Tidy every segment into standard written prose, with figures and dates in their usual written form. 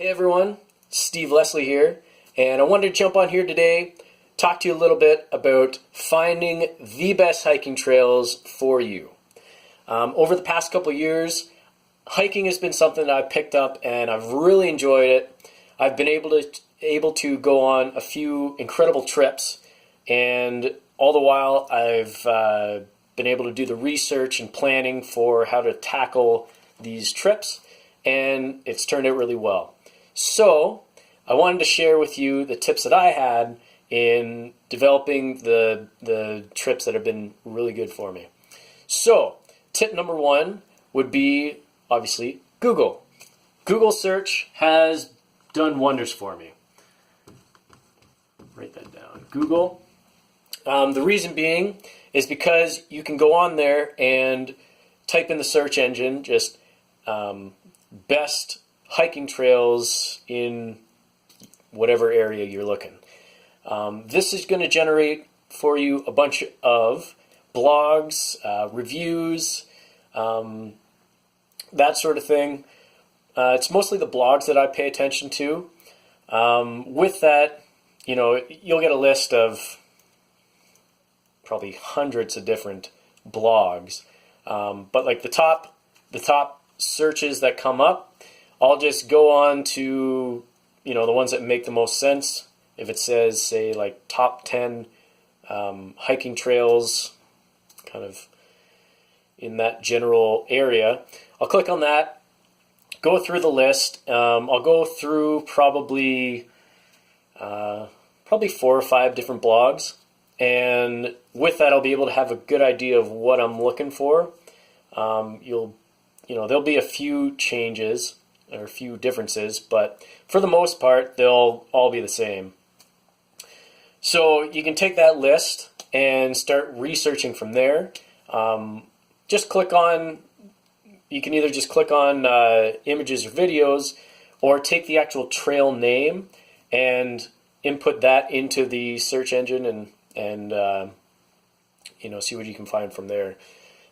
Hey everyone, Steve Leslie here, and I wanted to jump on here today, talk to you a little bit about finding the best hiking trails for you. Over the past couple years, hiking has been something that I've picked up and I've really enjoyed it. I've been able to go on a few incredible trips, and all the while I've been able to do the research and planning for how to tackle these trips, and it's turned out really well. So I wanted to share with you the tips that I had in developing the trips that have been really good for me. So tip number one would be obviously Google. Google search has done wonders for me. Write that down. Google. The reason being is because you can go on there and type in the search engine just best hiking trails in whatever area you're looking. This is going to generate for you a bunch of blogs, reviews, that sort of thing. It's mostly the blogs that I pay attention to. With that, you'll get a list of probably hundreds of different blogs. But like the top searches that come up, I'll just go on to, the ones that make the most sense. If it says, say, like top 10 hiking trails, kind of in that general area, I'll click on that, go through the list. I'll go through probably 4 or 5 different blogs, and with that, I'll be able to have a good idea of what I'm looking for. There'll be a few changes or a few differences, but for the most part, they'll all be the same. So you can take that list and start researching from there. You can either just click on images or videos, or take the actual trail name and input that into the search engine and see what you can find from there.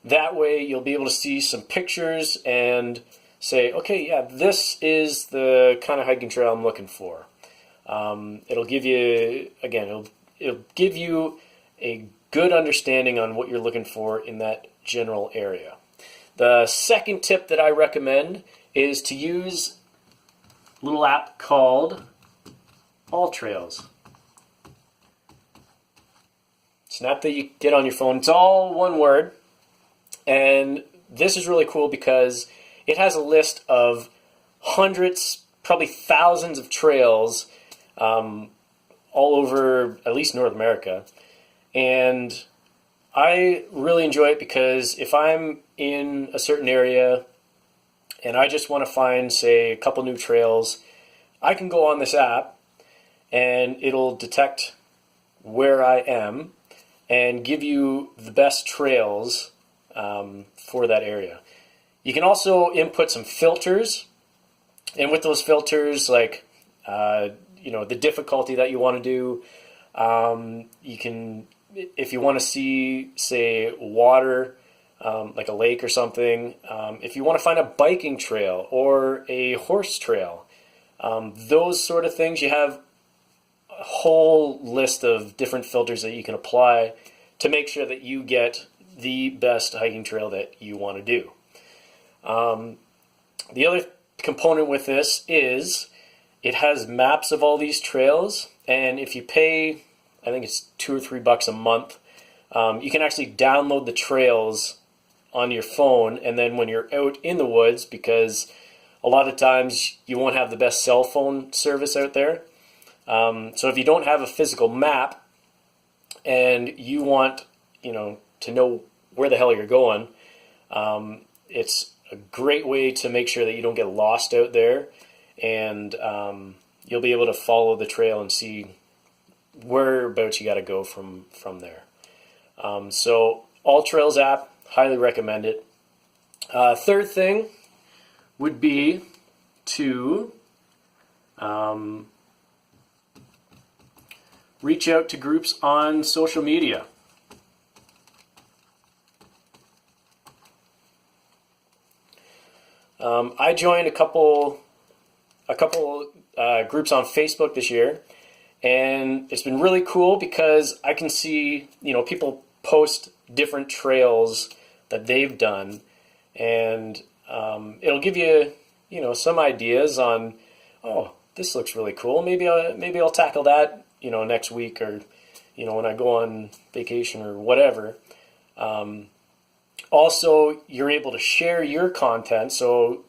That way you'll be able to see some pictures and say, okay, yeah, this is the kind of hiking trail I'm looking for. It'll give you, again, it'll give you a good understanding on what you're looking for in that general area. The second tip that I recommend is to use a little app called AllTrails. It's an app that you get on your phone. It's all one word. And this is really cool because it has a list of hundreds, probably thousands of trails all over at least North America. And I really enjoy it because if I'm in a certain area and I just want to find, say, a couple new trails, I can go on this app and it'll detect where I am and give you the best trails for that area. You can also input some filters, and with those filters, like the difficulty that you want to do, you can, if you want to see, say, water, like a lake or something, if you want to find a biking trail or a horse trail, those sort of things, you have a whole list of different filters that you can apply to make sure that you get the best hiking trail that you want to do. The other component with this is it has maps of all these trails, and if you pay, I think it's $2 or $3 a month, you can actually download the trails on your phone, and then when you're out in the woods, because a lot of times you won't have the best cell phone service out there, so if you don't have a physical map and you want to know where the hell you're going, it's a great way to make sure that you don't get lost out there, and you'll be able to follow the trail and see whereabouts you got to go from there. So AllTrails app, highly recommend it. Third thing would be to reach out to groups on social media. I joined a couple a couple groups on Facebook this year, and it's been really cool because I can see, people post different trails that they've done, and it'll give you, some ideas on, oh, this looks really cool. Maybe I'll tackle that, next week, or, when I go on vacation or whatever. Also, you're able to share your content. So,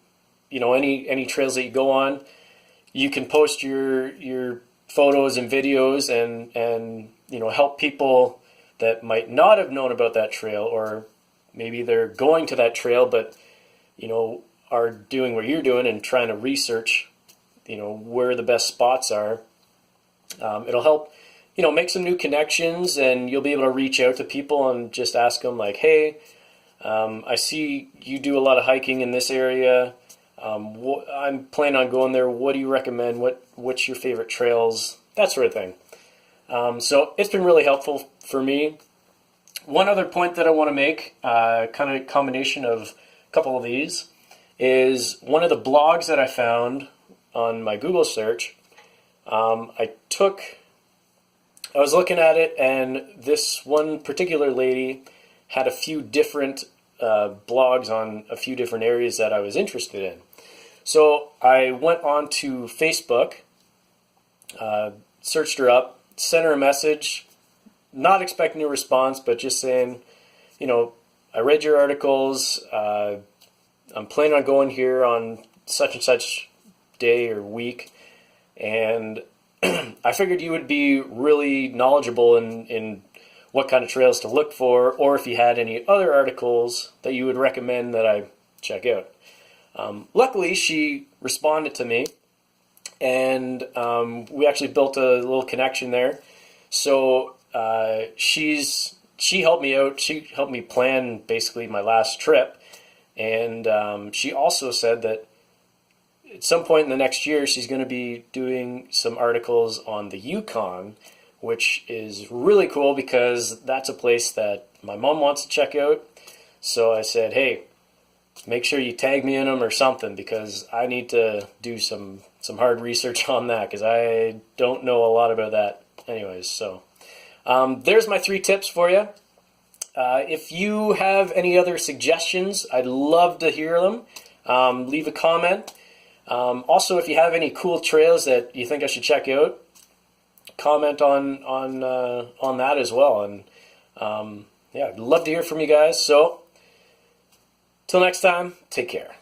any trails that you go on, you can post your photos and videos and help people that might not have known about that trail, or maybe they're going to that trail but are doing what you're doing and trying to research where the best spots are. It'll help make some new connections, and you'll be able to reach out to people and just ask them like, hey, I see you do a lot of hiking in this area. I'm planning on going there. What do you recommend? What's your favorite trails? That sort of thing. So it's been really helpful for me. One other point that I want to make, kind of a combination of a couple of these, is one of the blogs that I found on my Google search. I was looking at it, and this one particular lady had a few different blogs on a few different areas that I was interested in. So I went on to Facebook, searched her up, sent her a message, not expecting a response, but just saying, I read your articles, I'm planning on going here on such and such day or week, and I figured you would be really knowledgeable in what kind of trails to look for, or if you had any other articles that you would recommend that I check out. Luckily, she responded to me, and we actually built a little connection there. So she helped me out. She helped me plan basically my last trip, and she also said that at some point in the next year, she's going to be doing some articles on the Yukon, which is really cool because that's a place that my mom wants to check out. So I said, hey, make sure you tag me in them or something, because I need to do some hard research on that, because I don't know a lot about that anyways. So there's my 3 tips for you. If you have any other suggestions, I'd love to hear them. Leave a comment. Also, if you have any cool trails that you think I should check out, comment on that as well. And yeah, I'd love to hear from you guys. So till next time, take care.